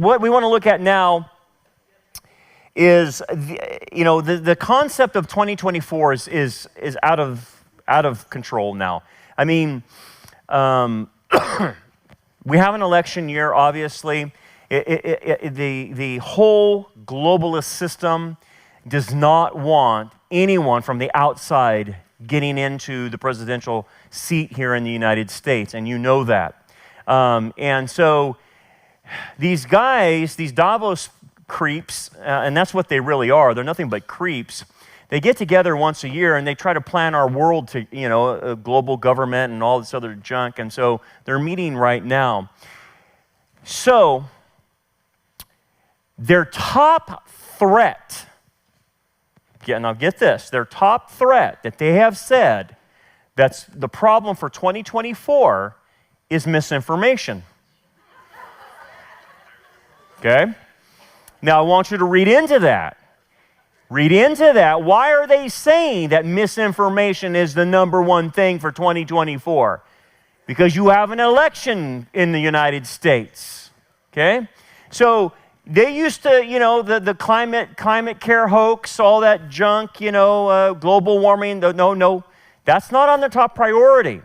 what we want to look at now is, the concept of 2024 is out of control now. I mean, we have an election year, obviously. The whole globalist system does not want anyone from the outside getting into the presidential seat here in the United States, and you know that. And so these guys, these Davos creeps, and that's what they really are. They're nothing but creeps. They get together once a year and they try to plan our world to, a global government and all this other junk. And so they're meeting right now. So their top threat, now get this, their top threat that they have said that's the problem for 2024 is misinformation. Okay? Now I want you to read into that. Read into that. Why are they saying that misinformation is the number one thing for 2024? Because you have an election in the United States. Okay? So they used to, the climate care hoax, all that junk, global warming. No, that's not on the top priority.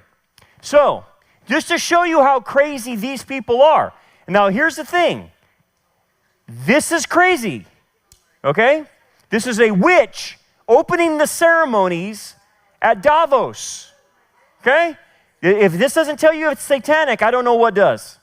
So, just to show you how crazy these people are. Now, here's the thing. This is crazy, okay? This is a witch opening the ceremonies at Davos, okay? If this doesn't tell you it's satanic, I don't know what does.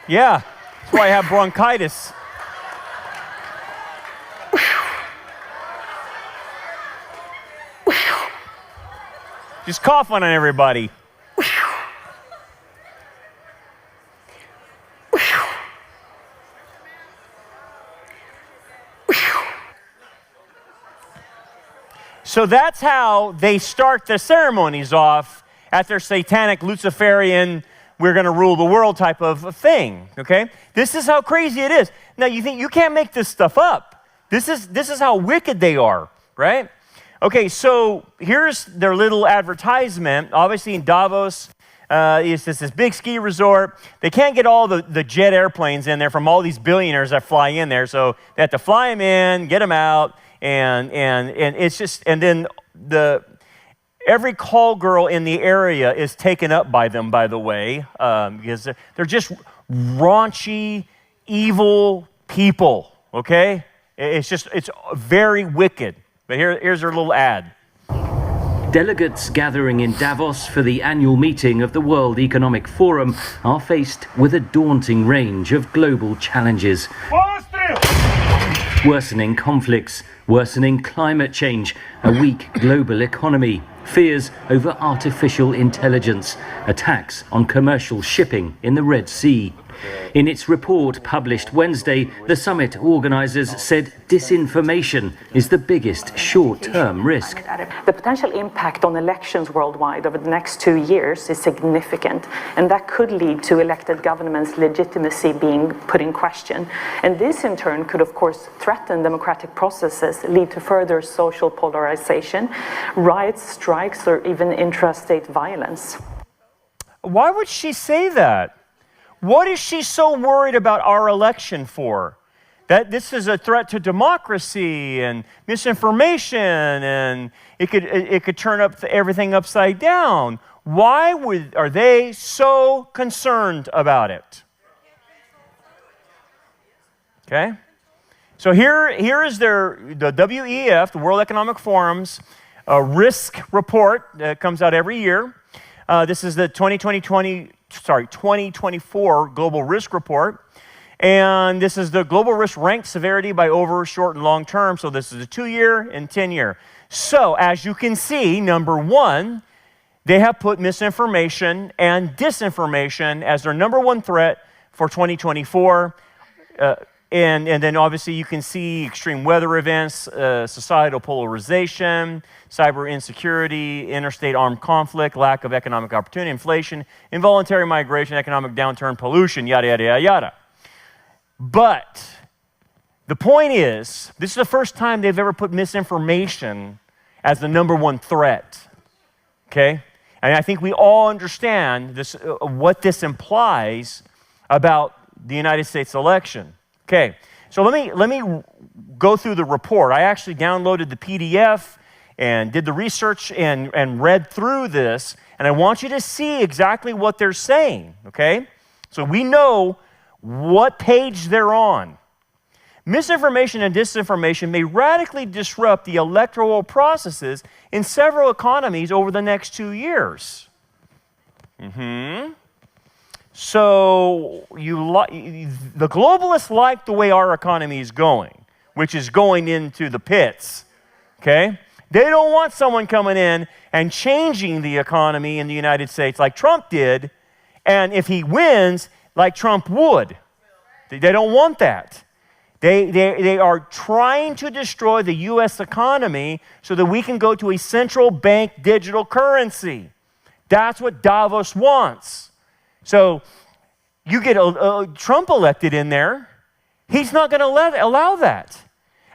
Yeah, that's why I have bronchitis. Just coughing on everybody. So that's how they start the ceremonies off at their satanic Luciferian, we're going to rule the world type of thing, okay? This is how crazy it is. Now, you think you can't make this stuff up. This is how wicked they are, right? Okay, so here's their little advertisement. Obviously in Davos, it's this big ski resort. They can't get all the jet airplanes in there from all these billionaires that fly in there, so they have to fly them in, get them out, and it's just, and then every call girl in the area is taken up by them, by the way, because they're just raunchy, evil people, okay? It's very wicked. But here's their little ad. Delegates gathering in Davos for the annual meeting of the World Economic Forum are faced with a daunting range of global challenges. Worsening conflicts, worsening climate change, a weak global economy, fears over artificial intelligence, attacks on commercial shipping in the Red Sea. In its report published Wednesday, the summit organisers said disinformation is the biggest short-term risk. The potential impact on elections worldwide over the next 2 years is significant, and that could lead to elected governments' legitimacy being put in question. And this, in turn, could, of course, threaten democratic processes, lead to further social polarization, riots, strikes, or even intrastate violence. Why would she say that? What is she so worried about our election for? That this is a threat to democracy and misinformation, and it could turn up everything upside down. Why are they so concerned about it? Okay, so here is the WEF, the World Economic Forum's risk report that comes out every year. This is the 2024 Global Risk Report. And this is the global risk ranked severity by over, short, and long term. So this is a 2-year and 10-year. So as you can see, number one, they have put misinformation and disinformation as their number one threat for 2024. And then obviously you can see extreme weather events, societal polarization, cyber insecurity, interstate armed conflict, lack of economic opportunity, inflation, involuntary migration, economic downturn, pollution, yada, yada, yada, yada. But the point is, this is the first time they've ever put misinformation as the number one threat, okay? And I think we all understand this, what this implies about the United States election. Okay, so let me go through the report. I actually downloaded the PDF and did the research and read through this, and I want you to see exactly what they're saying, okay? So we know what page they're on. Misinformation and disinformation may radically disrupt the electoral processes in several economies over the next 2 years. So the globalists like the way our economy is going, which is going into the pits, okay? They don't want someone coming in and changing the economy in the United States like Trump did, and if he wins, like Trump would. They don't want that. They are trying to destroy the U.S. economy so that we can go to a central bank digital currency. That's what Davos wants. So you get Trump elected in there, he's not going to allow that.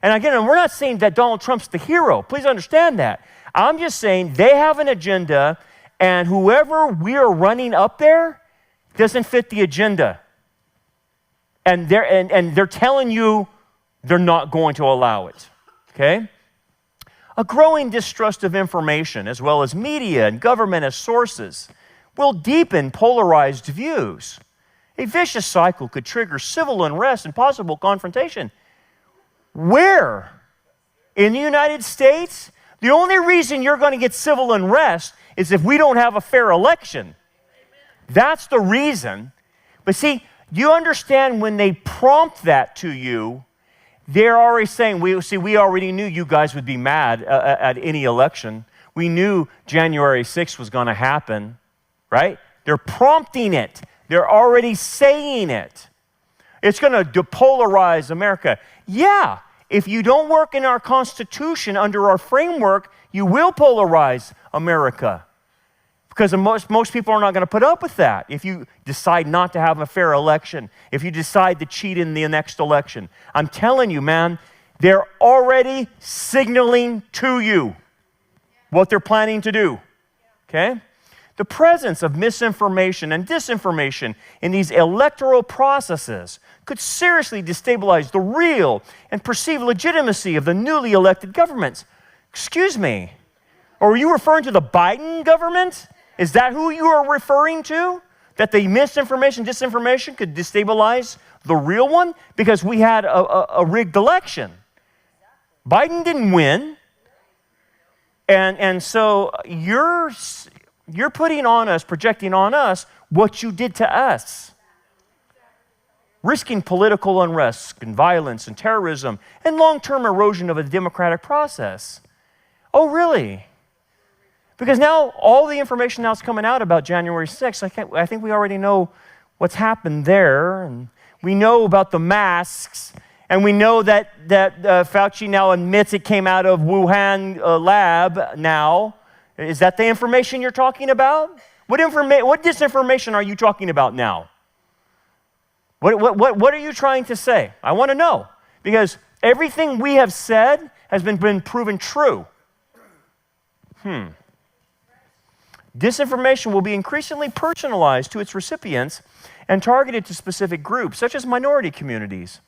And again, we're not saying that Donald Trump's the hero. Please understand that. I'm just saying they have an agenda, and whoever we are running up there doesn't fit the agenda. And they're telling you they're not going to allow it, okay? A growing distrust of information, as well as media and government as sources, will deepen polarized views. A vicious cycle could trigger civil unrest and possible confrontation. Where? In the United States? The only reason you're going to get civil unrest is if we don't have a fair election. That's the reason. But see, you understand when they prompt that to you, they're already saying, we already knew you guys would be mad at any election. We knew January 6th was going to happen, right? They're prompting it. They're already saying it. It's going to depolarize America. Yeah, if you don't work in our Constitution under our framework, you will polarize America. Because most people are not going to put up with that if you decide not to have a fair election, if you decide to cheat in the next election. I'm telling you, man, they're already signaling to you what they're planning to do, okay? The presence of misinformation and disinformation in these electoral processes could seriously destabilize the real and perceived legitimacy of the newly elected governments. Excuse me, or are you referring to the Biden government? Is that who you are referring to? That the misinformation, disinformation could destabilize the real one? Because we had a rigged election. Biden didn't win. And so you're putting on us, projecting on us what you did to us. Risking political unrest and violence and terrorism and long-term erosion of a democratic process. Oh, really? Because now all the information now is coming out about January 6th. I think we already know what's happened there. And we know about the masks. And we know that Fauci now admits it came out of Wuhan lab now. Is that the information you're talking about? What disinformation are you talking about now? What are you trying to say? I want to know. Because everything we have said has been proven true. Disinformation will be increasingly personalized to its recipients and targeted to specific groups, such as minority communities,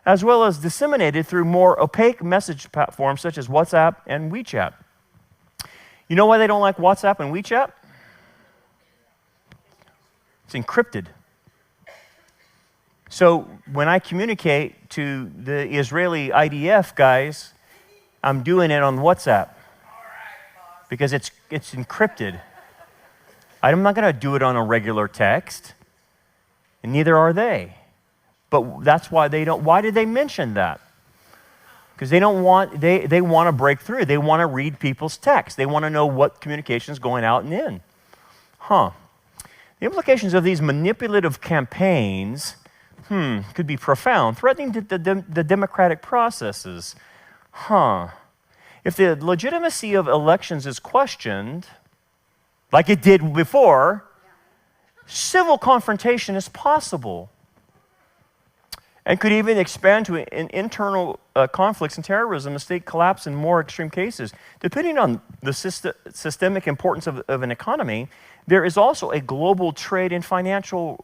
as well as disseminated through more opaque message platforms such as WhatsApp and WeChat. You know why they don't like WhatsApp and WeChat? It's encrypted. So when I communicate to the Israeli IDF guys, I'm doing it on WhatsApp because it's encrypted. I'm not going to do it on a regular text, and neither are they. But that's why they don't. Why did they mention that? Because they don't want. They want to break through. They want to read people's text. They want to know what communication is going out and in. The implications of these manipulative campaigns, could be profound, threatening the democratic processes. If the legitimacy of elections is questioned, like it did before, civil confrontation is possible and could even expand to internal conflicts and terrorism and state collapse in more extreme cases. Depending on the systemic importance of an economy, there is also a global trade and financial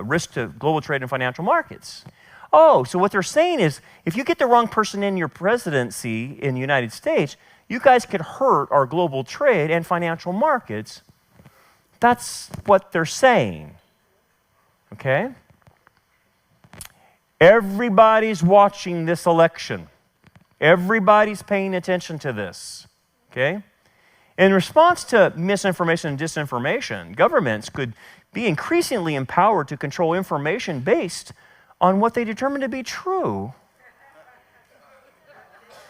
risk to global trade and financial markets. Oh, so what they're saying is, if you get the wrong person in your presidency in the United States, you guys could hurt our global trade and financial markets. That's what they're saying, okay? Everybody's watching this election. Everybody's paying attention to this, okay? In response to misinformation and disinformation, governments could be increasingly empowered to control information based on what they determine to be true.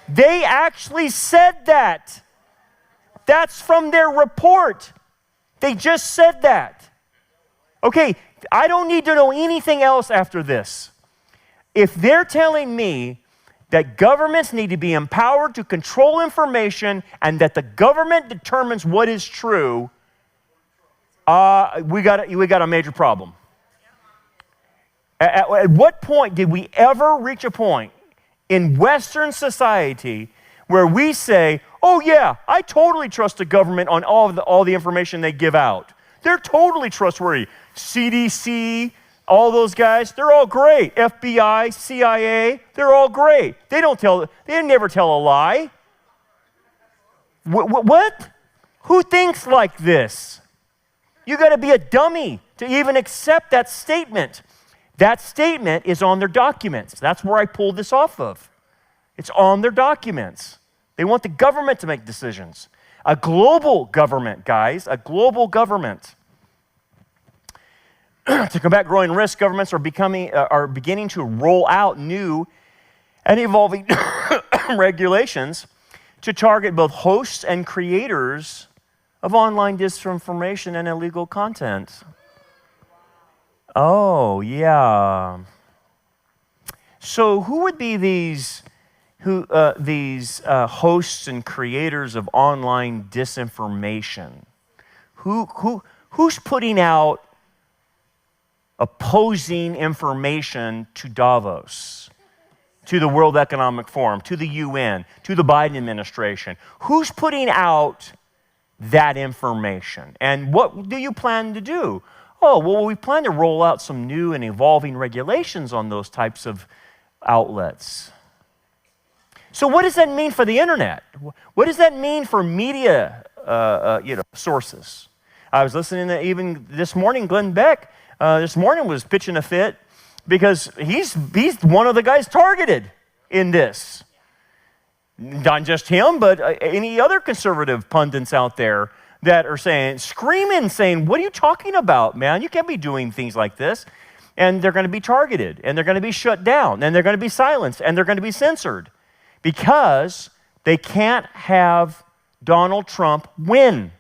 They actually said that. That's from their report. They just said that. Okay, I don't need to know anything else after this. If they're telling me that governments need to be empowered to control information and that the government determines what is true, we got a major problem. At what point did we ever reach a point in Western society where we say, oh yeah, I totally trust the government on all the information they give out. They're totally trustworthy. CDC, all those guys, they're all great. FBI, CIA, they're all great. They never tell a lie. What? Who thinks like this? You got to be a dummy to even accept that statement. That statement is on their documents. That's where I pulled this off of. It's on their documents. They want the government to make decisions. A global government, guys, a global government. To combat growing risk, governments are beginning to roll out new and evolving regulations to target both hosts and creators of online disinformation and illegal content. Oh, yeah. So who would be these hosts and creators of online disinformation? Who's putting out opposing information to Davos, to the World Economic Forum, to the UN, to the Biden administration? Who's putting out that information? And what do you plan to do? Oh, well, we plan to roll out some new and evolving regulations on those types of outlets. So what does that mean for the internet? What does that mean for media sources? I was listening to even this morning, Glenn Beck, this morning was pitching a fit because he's one of the guys targeted in this. Not just him, but any other conservative pundits out there that are screaming, what are you talking about, man? You can't be doing things like this. And they're going to be targeted, and they're going to be shut down, and they're going to be silenced, and they're going to be censored because they can't have Donald Trump win.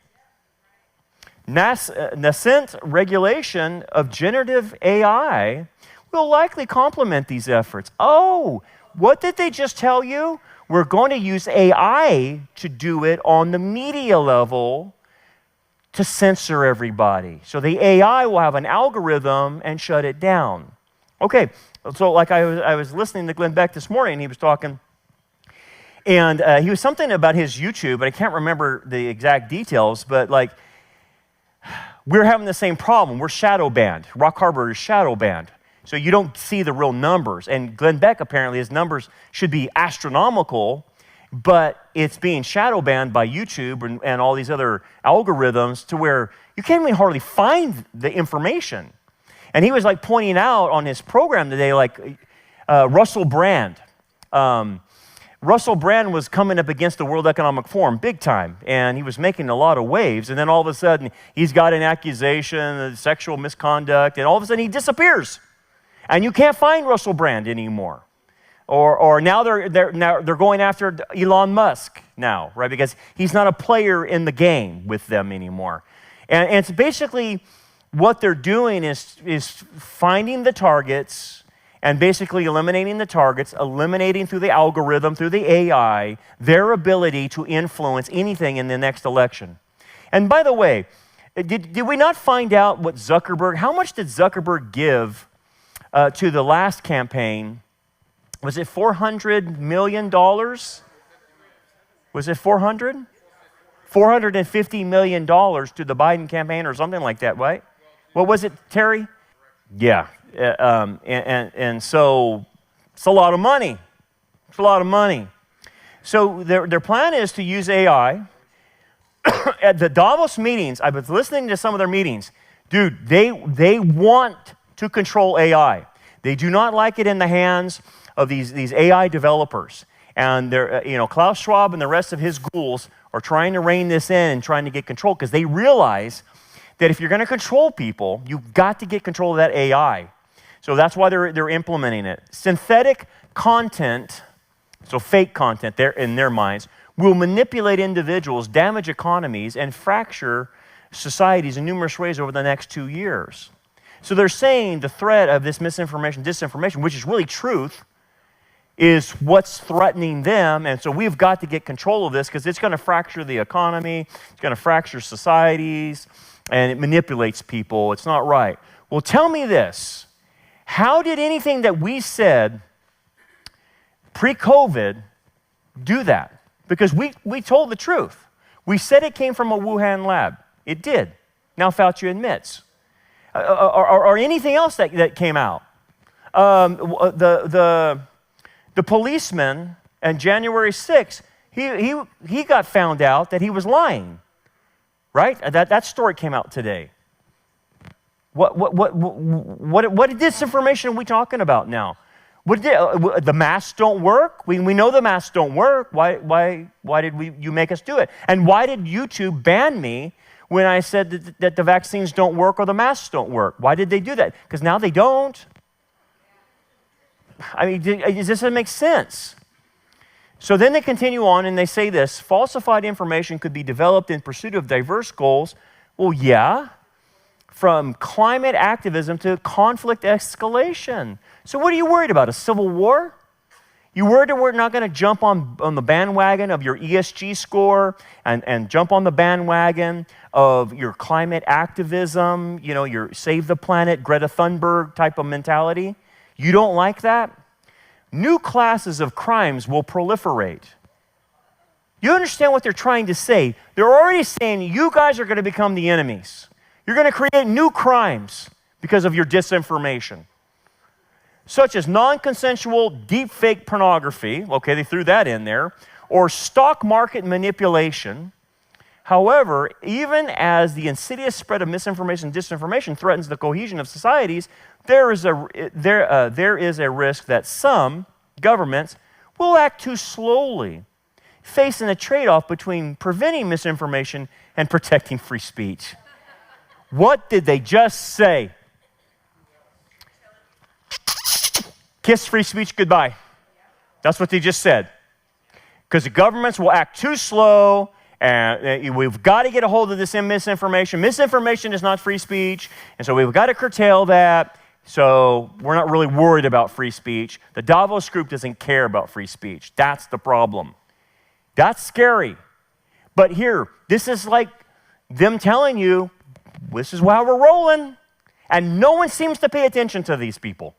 Nascent regulation of generative AI will likely complement these efforts. Oh, what did they just tell you? We're going to use AI to do it on the media level to censor everybody. So the AI will have an algorithm and shut it down. Okay, so like I was listening to Glenn Beck this morning, and he was talking, and he was something about his YouTube, but I can't remember the exact details, but like, we're having the same problem. We're shadow banned. Rock Harbor is shadow banned. So you don't see the real numbers. And Glenn Beck, apparently, his numbers should be astronomical, but it's being shadow banned by YouTube and all these other algorithms to where you can't even hardly find the information. And he was like pointing out on his program today, like Russell Brand. Russell Brand was coming up against the World Economic Forum big time, and he was making a lot of waves. And then all of a sudden, he's got an accusation of sexual misconduct, and all of a sudden he disappears. And you can't find Russell Brand anymore. Or now they're going after Elon Musk now, right? Because he's not a player in the game with them anymore. And it's basically what they're doing is finding the targets and basically eliminating the targets, eliminating through the algorithm, through the AI, their ability to influence anything in the next election. And by the way, did we not find out what how much did Zuckerberg give to the last campaign? Was it $400 million? Was it 400? $450 million to the Biden campaign or something like that, right? What was it, Terry? Yeah. And so it's a lot of money. It's a lot of money. So their plan is to use AI. At the Davos meetings, I was listening to some of their meetings. Dude, they want to control AI. They do not like it in the hands of these AI developers. And they're, Klaus Schwab and the rest of his ghouls are trying to rein this in and trying to get control because they realize that if you're going to control people, you've got to get control of that AI. So that's why they're implementing it. Synthetic content, so fake content in their minds, will manipulate individuals, damage economies, and fracture societies in numerous ways over the next 2 years. So they're saying the threat of this misinformation, disinformation, which is really truth, is what's threatening them. And so we've got to get control of this because it's going to fracture the economy, it's going to fracture societies, and it manipulates people. It's not right. Well, tell me this. How did anything that we said pre-COVID do that? Because we told the truth. We said it came from a Wuhan lab. It did. Now Fauci admits. Or anything else that came out. The policeman on January 6th, he got found out that he was lying. Right? That story came out today. What disinformation are we talking about now? The masks don't work. We know the masks don't work. Why did you make us do it? And why did YouTube ban me when I said that the vaccines don't work or the masks don't work? Why did they do that? Because now they don't. I mean, does this make sense? So then they continue on and they say this: falsified information could be developed in pursuit of diverse goals. Well, yeah. From climate activism to conflict escalation. So what are you worried about? A civil war? You worried that we're not going to jump on the bandwagon of your ESG score and jump on the bandwagon of your climate activism, your save the planet, Greta Thunberg type of mentality? You don't like that? New classes of crimes will proliferate. You understand what they're trying to say? They're already saying you guys are going to become the enemies. You're going to create new crimes because of your disinformation, such as non-consensual deep-fake pornography. Okay, they threw that in there. Or stock market manipulation. However, even as the insidious spread of misinformation and disinformation threatens the cohesion of societies, there is a risk that some governments will act too slowly, facing a trade-off between preventing misinformation and protecting free speech. What did they just say? Kiss free speech goodbye. That's what they just said. Because the governments will act too slow, and we've got to get a hold of this misinformation. Misinformation is not free speech, and so we've got to curtail that. So we're not really worried about free speech. The Davos group doesn't care about free speech. That's the problem. That's scary. But here, this is like them telling you, this is why we're rolling. And no one seems to pay attention to these people.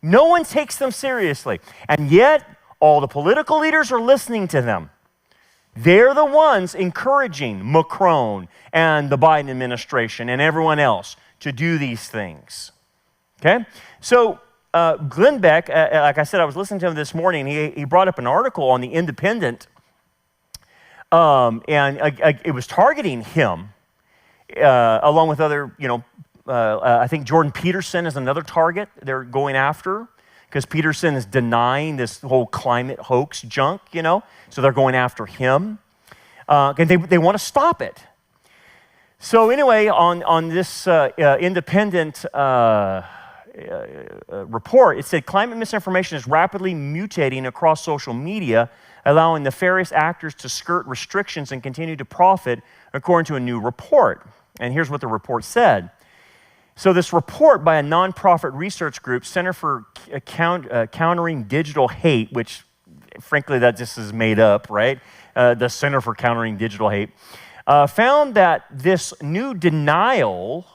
No one takes them seriously. And yet, all the political leaders are listening to them. They're the ones encouraging Macron and the Biden administration and everyone else to do these things. Okay? So, Glenn Beck, like I said, I was listening to him this morning. He brought up an article on The Independent, and it was targeting him. Along with other, I think Jordan Peterson is another target they're going after because Peterson is denying this whole climate hoax junk, so they're going after him. And they want to stop it. So anyway, on this independent report, it said climate misinformation is rapidly mutating across social media, allowing nefarious actors to skirt restrictions and continue to profit, according to a new report. And here's what the report said. So this report by a nonprofit research group, Center for Countering Digital Hate, which frankly that just is made up, right? The Center for Countering Digital Hate, found that this new denial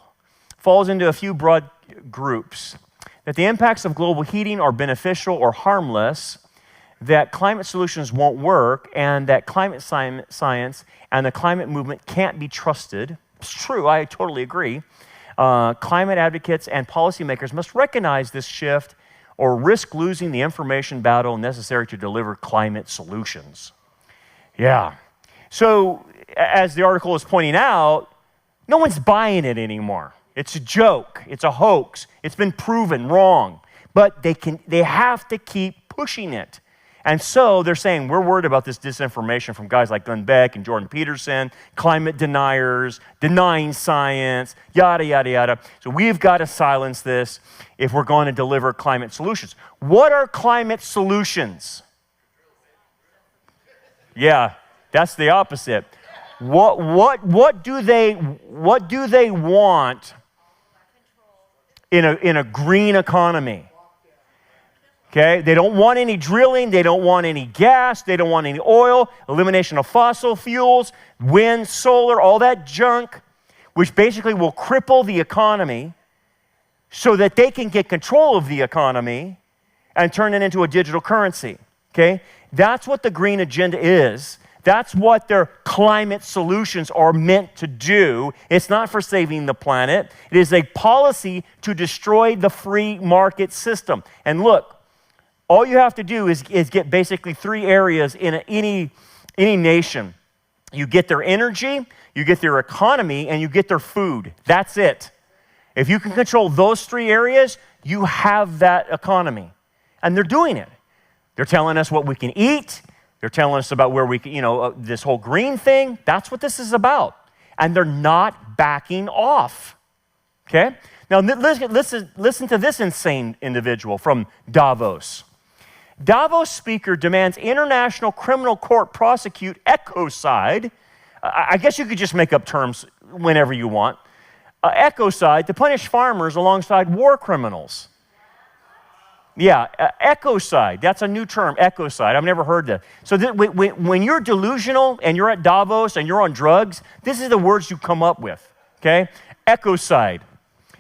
falls into a few broad groups. That the impacts of global heating are beneficial or harmless, that climate solutions won't work, and that climate science and the climate movement can't be trusted. It's true, I totally agree. Climate advocates and policymakers must recognize this shift or risk losing the information battle necessary to deliver climate solutions. Yeah. So, as the article is pointing out, no one's buying it anymore. It's a joke. It's a hoax. It's been proven wrong. But they have to keep pushing it. And so they're saying, we're worried about this disinformation from guys like Glenn Beck and Jordan Peterson, climate deniers, denying science, yada, yada, yada. So we've got to silence this if we're going to deliver climate solutions. What are climate solutions? Yeah, that's the opposite. What do they want in a green economy? Okay, they don't want any drilling, they don't want any gas, they don't want any oil, elimination of fossil fuels, wind, solar, all that junk, which basically will cripple the economy so that they can get control of the economy and turn it into a digital currency. Okay, that's what the green agenda is. That's what their climate solutions are meant to do. It's not for saving the planet. It is a policy to destroy the free market system. And look, all you have to do is get basically three areas in any nation. You get their energy, you get their economy, and you get their food. That's it. If you can control those three areas, you have that economy. And they're doing it. They're telling us what we can eat. They're telling us about where we can, this whole green thing. That's what this is about. And they're not backing off. Okay? Now, listen to this insane individual from Davos. Davos speaker demands international criminal court prosecute ecocide. I guess you could just make up terms whenever you want. Ecocide to punish farmers alongside war criminals. Yeah, ecocide. That's a new term, ecocide. I've never heard that. So when you're delusional and you're at Davos and you're on drugs, this is the words you come up with, okay? Ecocide.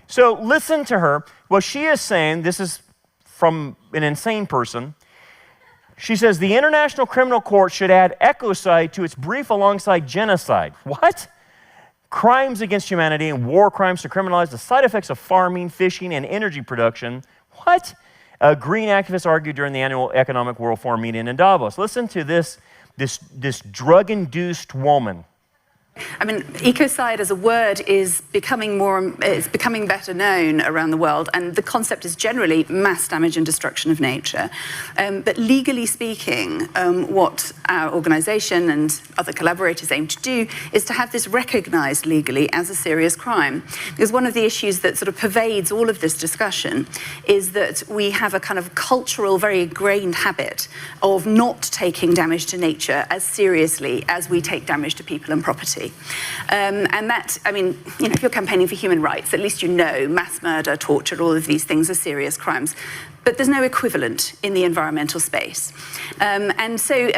So listen to her. What she is saying, this is from an insane person. She says, the International Criminal Court should add ecocide to its brief alongside genocide. What? Crimes against humanity and war crimes to criminalize the side effects of farming, fishing, and energy production. What? Green activists argued during the annual Economic World Forum meeting in Davos. Listen to this drug-induced woman. I mean, ecocide as a word is becoming better known around the world, and the concept is generally mass damage and destruction of nature. But legally speaking, what our organization and other collaborators aim to do is to have this recognized legally as a serious crime. Because one of the issues that sort of pervades all of this discussion is that we have a kind of cultural, very ingrained habit of not taking damage to nature as seriously as we take damage to people and property. And that, I mean, if you're campaigning for human rights, at least you know mass murder, torture, all of these things are serious crimes. But there's no equivalent in the environmental space. And so,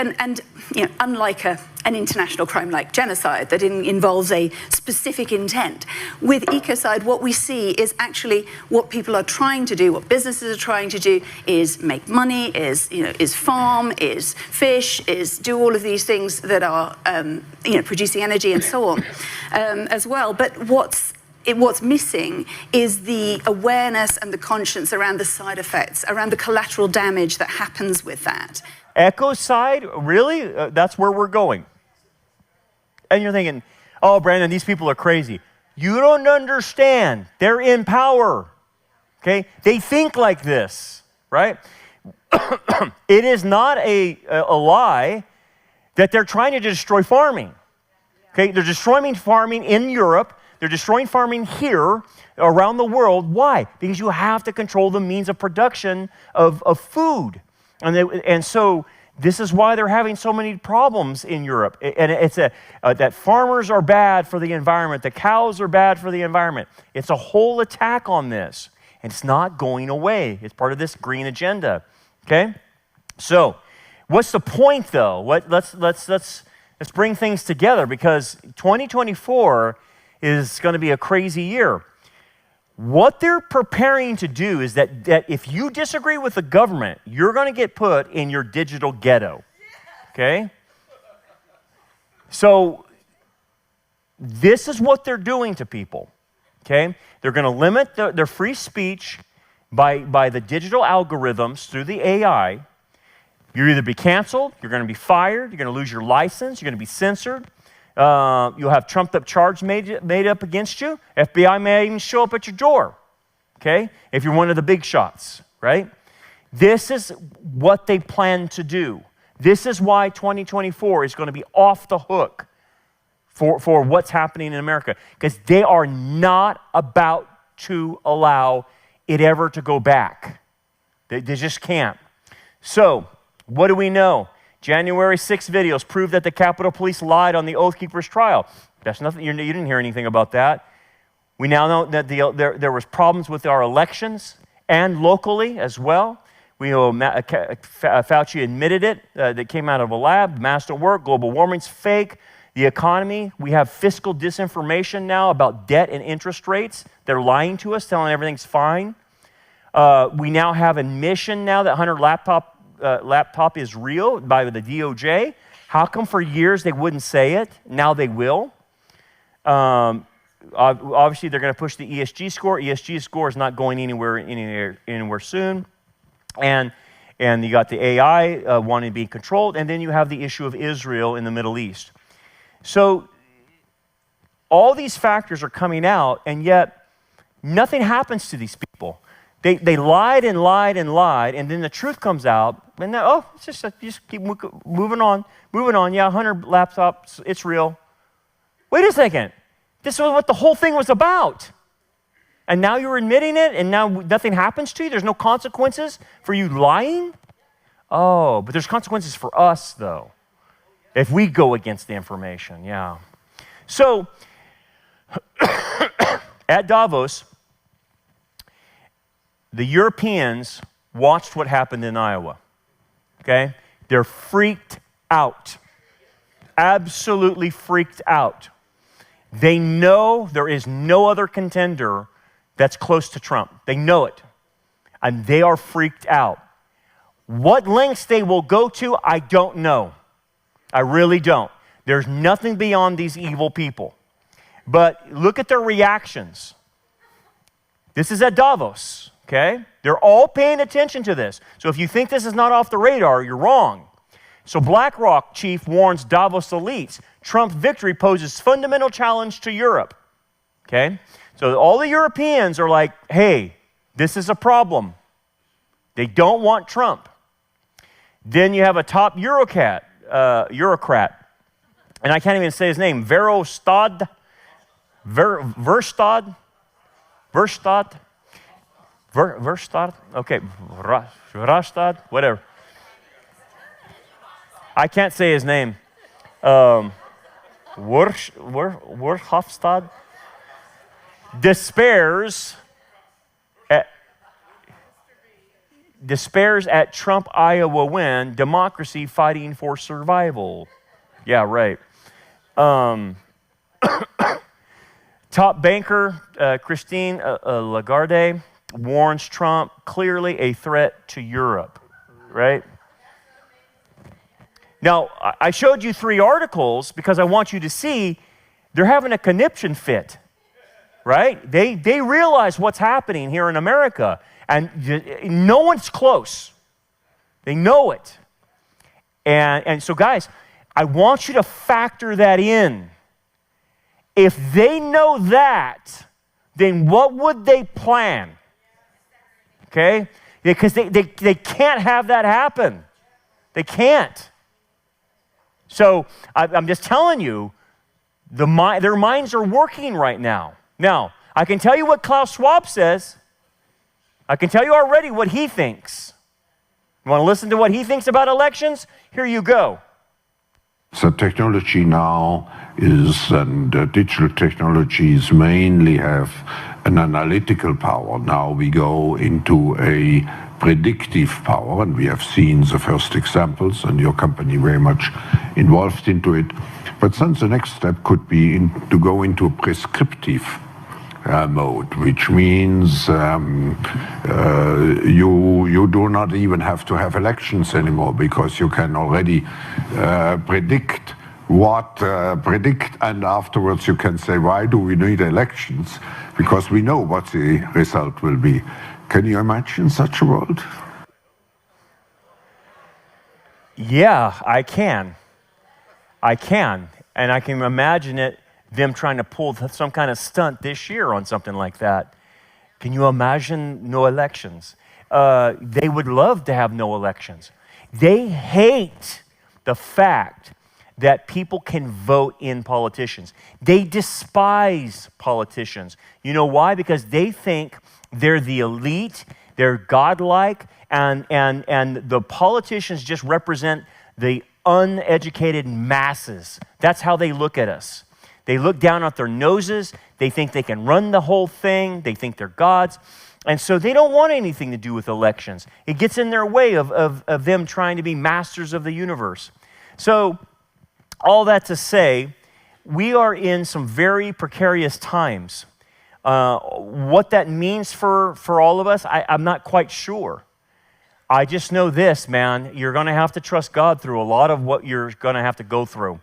unlike an international crime like genocide that involves a specific intent, with ecocide, what we see is actually what people are trying to do, what businesses are trying to do, is make money, is farm, is fish, is do all of these things that are, producing energy and so on, as well. But what's missing is the awareness and the conscience around the side effects, around the collateral damage that happens with that. Ecocide? Really? That's where we're going. And you're thinking, oh, Brandon, these people are crazy. You don't understand. They're in power. Okay? They think like this, right? It is not a lie that they're trying to destroy farming. Okay? They're destroying farming in Europe. They're destroying farming here around the world. Why? Because you have to control the means of production of food. And so This is why they're having so many problems in Europe. And it's that farmers are bad for the environment. The cows are bad for the environment. It's a whole attack on this. And it's not going away. It's part of this green agenda. Okay? So, what's the point though? Let's bring things together, because 2024 is going to be a crazy year. What they're preparing to do is that if you disagree with the government, you're going to get put in your digital ghetto. Okay? So this is what they're doing to people. Okay? They're going to limit their free speech by the digital algorithms through the AI. You'll either be canceled, you're going to be fired, you're going to lose your license, you're going to be censored. You'll have trumped-up charges made up against you. FBI may even show up at your door, okay, if you're one of the big shots, right? This is what they plan to do. This is why 2024 is going to be off the hook for what's happening in America, because they are not about to allow it ever to go back. They just can't. So, what do we know? January 6 videos prove that the Capitol Police lied on the Oath Keepers trial. That's nothing. You didn't hear anything about that. We now know that there was problems with our elections and locally as well. We know Fauci admitted it. That came out of a lab. Mass don't work. Global warming's fake. The economy. We have fiscal disinformation now about debt and interest rates. They're lying to us, telling everything's fine. We now have admission now that Hunter laptop is real by the DOJ. How come for years they wouldn't say it? Now they will. Obviously, they're going to push the ESG score. ESG score is not going anywhere soon. And you got the AI wanting to be controlled, and then you have the issue of Israel in the Middle East. So all these factors are coming out, and yet nothing happens to these people. They lied and lied and lied, and then the truth comes out, and then, it's just keep moving on. Yeah, Hunter laptop, it's real. Wait a second. This is what the whole thing was about. And now you're admitting it, and now nothing happens to you? There's no consequences for you lying? Oh, but there's consequences for us, though, if we go against the information, yeah. So, at Davos, the Europeans watched what happened in Iowa, okay? They're freaked out, absolutely freaked out. They know there is no other contender that's close to Trump. They know it, and they are freaked out. What lengths they will go to, I don't know. I really don't. There's nothing beyond these evil people. But look at their reactions. This is at Davos. Okay? They're all paying attention to this. So if you think this is not off the radar, you're wrong. So BlackRock chief warns Davos elites, Trump's victory poses fundamental challenge to Europe. Okay? So all the Europeans are like, hey, this is a problem. They don't want Trump. Then you have a top bureaucrat, and I can't even say his name, Verstad, okay, Rastad, whatever. I can't say his name. Werhofstadt despairs at Trump Iowa win, democracy fighting for survival. Yeah, right. Top banker Christine Lagarde warns Trump, clearly a threat to Europe, right? Now, I showed you 3 articles because I want you to see they're having a conniption fit, right? They realize what's happening here in America, and no one's close. They know it. And so, guys, I want you to factor that in. If they know that, then what would they plan? Okay? Because they can't have that happen. They can't. So I'm just telling you, their minds are working right now. Now, I can tell you what Klaus Schwab says. I can tell you already what he thinks. You want to listen to what he thinks about elections? Here you go. So technology now is, and digital technologies mainly have an analytical power. Now we go into a predictive power, and we have seen the first examples, and your company very much involved into it. But then the next step could be to go into a prescriptive mode, which means you do not even have to have elections anymore, because you can already predict, and afterwards you can say, why do we need elections? Because we know what the result will be. Can you imagine such a world? Yeah, I can. And I can imagine them trying to pull some kind of stunt this year on something like that. Can you imagine no elections? They would love to have no elections. They hate the fact that people can vote in politicians. They despise politicians. You know why? Because they think they're the elite, they're godlike, and the politicians just represent the uneducated masses. That's how they look at us. They look down at their noses. They think they can run the whole thing. They think they're gods. And so they don't want anything to do with elections. It gets in their way of them trying to be masters of the universe. So all that to say, we are in some very precarious times. What that means for all of us, I'm not quite sure. I just know this, man. You're going to have to trust God through a lot of what you're going to have to go through.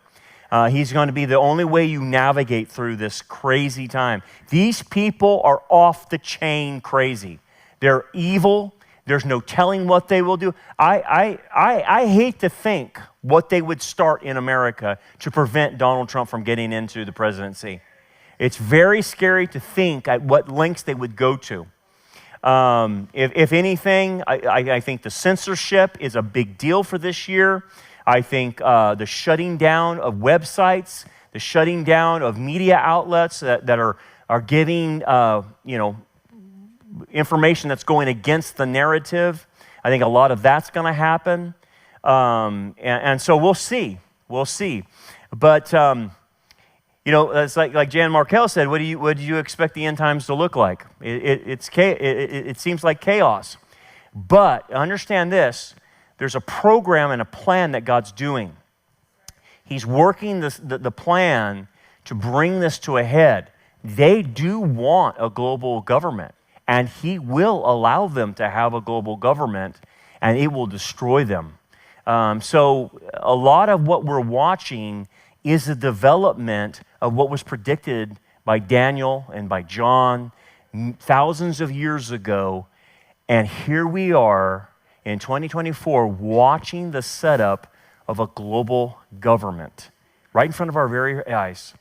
He's going to be the only way you navigate through this crazy time. These people are off the chain crazy. They're evil. There's no telling what they will do. I hate to think what they would start in America to prevent Donald Trump from getting into the presidency. It's very scary to think at what lengths they would go to. If anything, I think the censorship is a big deal for this year. I think the shutting down of websites, the shutting down of media outlets that are giving information that's going against the narrative. I think a lot of that's going to happen, and so we'll see. But it's like Jan Markell said. What do you expect the end times to look like? It seems like chaos. But understand this. There's a program and a plan that God's doing. He's working the plan to bring this to a head. They do want a global government, and He will allow them to have a global government, and it will destroy them. So a lot of what we're watching is the development of what was predicted by Daniel and by John thousands of years ago, and here we are in 2024, watching the setup of a global government right in front of our very eyes.